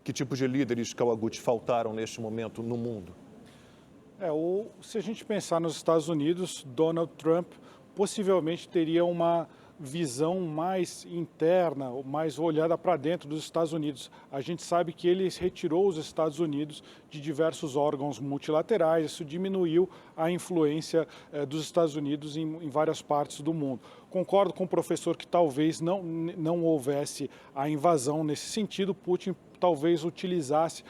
Que tipo de líderes, Kawaguchi, faltaram neste momento no mundo? Se a gente pensar nos Estados Unidos, Donald Trump possivelmente teria uma visão mais interna, mais olhada para dentro dos Estados Unidos. A gente sabe que ele retirou os Estados Unidos de diversos órgãos multilaterais, isso diminuiu a influência dos Estados Unidos em várias partes do mundo. Concordo com o professor que talvez não houvesse a invasão nesse sentido, Putin talvez utilizasse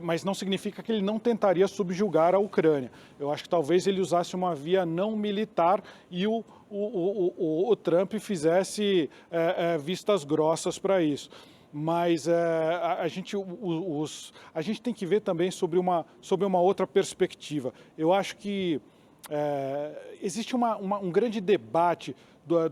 mas não significa que ele não tentaria subjugar a Ucrânia. Eu acho que talvez ele usasse uma via não militar e o Trump fizesse vistas grossas para isso. Mas a gente tem que ver também sobre uma outra perspectiva. Eu acho que existe um grande debate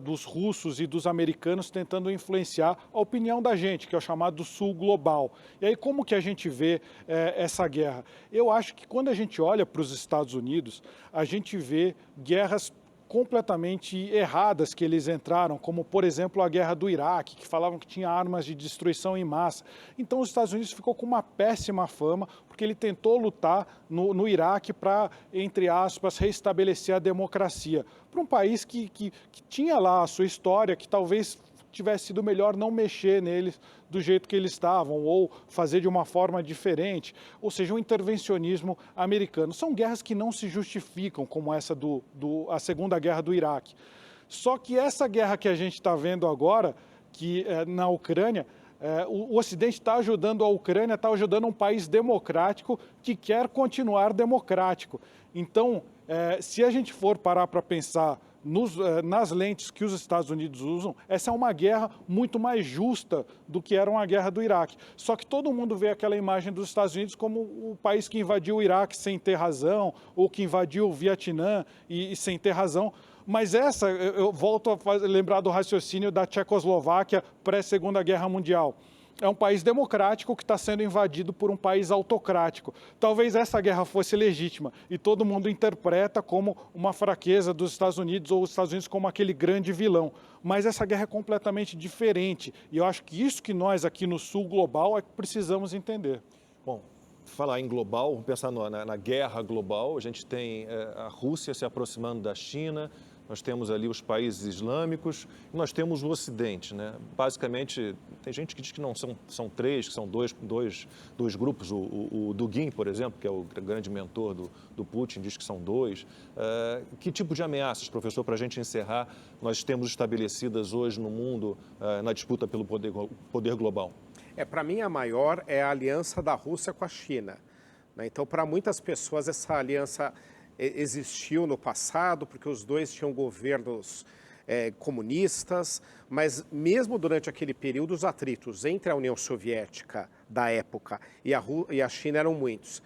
dos russos e dos americanos tentando influenciar a opinião da gente, que é o chamado Sul Global. E aí como que a gente vê essa guerra? Eu acho que quando a gente olha para os Estados Unidos, a gente vê guerras completamente erradas que eles entraram, como, por exemplo, a guerra do Iraque, que falavam que tinha armas de destruição em massa. Então, os Estados Unidos ficou com uma péssima fama, porque ele tentou lutar no Iraque para, entre aspas, restabelecer a democracia. Para um país que tinha lá a sua história, que talvez tivesse sido melhor não mexer neles do jeito que eles estavam, ou fazer de uma forma diferente, ou seja, um intervencionismo americano. São guerras que não se justificam, como essa a Segunda Guerra do Iraque. Só que essa guerra que a gente está vendo agora, na Ucrânia, o Ocidente está ajudando a Ucrânia, está ajudando um país democrático que quer continuar democrático. Então, se a gente for parar para pensar nas lentes que os Estados Unidos usam, essa é uma guerra muito mais justa do que era uma guerra do Iraque. Só que todo mundo vê aquela imagem dos Estados Unidos como o país que invadiu o Iraque sem ter razão, ou que invadiu o Vietnã e sem ter razão. Mas eu volto a lembrar do raciocínio da Tchecoslováquia pré-Segunda Guerra Mundial. É um país democrático que está sendo invadido por um país autocrático. Talvez essa guerra fosse legítima e todo mundo interpreta como uma fraqueza dos Estados Unidos ou os Estados Unidos como aquele grande vilão. Mas essa guerra é completamente diferente e eu acho que isso que nós aqui no Sul Global é que precisamos entender. Bom, falar em global, vamos pensar na guerra global, a gente tem a Rússia se aproximando da China, nós temos ali os países islâmicos e nós temos o Ocidente, né? Basicamente, tem gente que diz que não são três, que são dois grupos. O Dugin, por exemplo, que é o grande mentor do Putin, diz que são dois. Que tipo de ameaças, professor, para a gente encerrar, nós temos estabelecidas hoje no mundo na disputa pelo poder global? Para mim, a maior é a aliança da Rússia com a China, né? Então, para muitas pessoas, essa aliança existiu no passado, porque os dois tinham governos comunistas, mas mesmo durante aquele período, os atritos entre a União Soviética da época e a China eram muitos.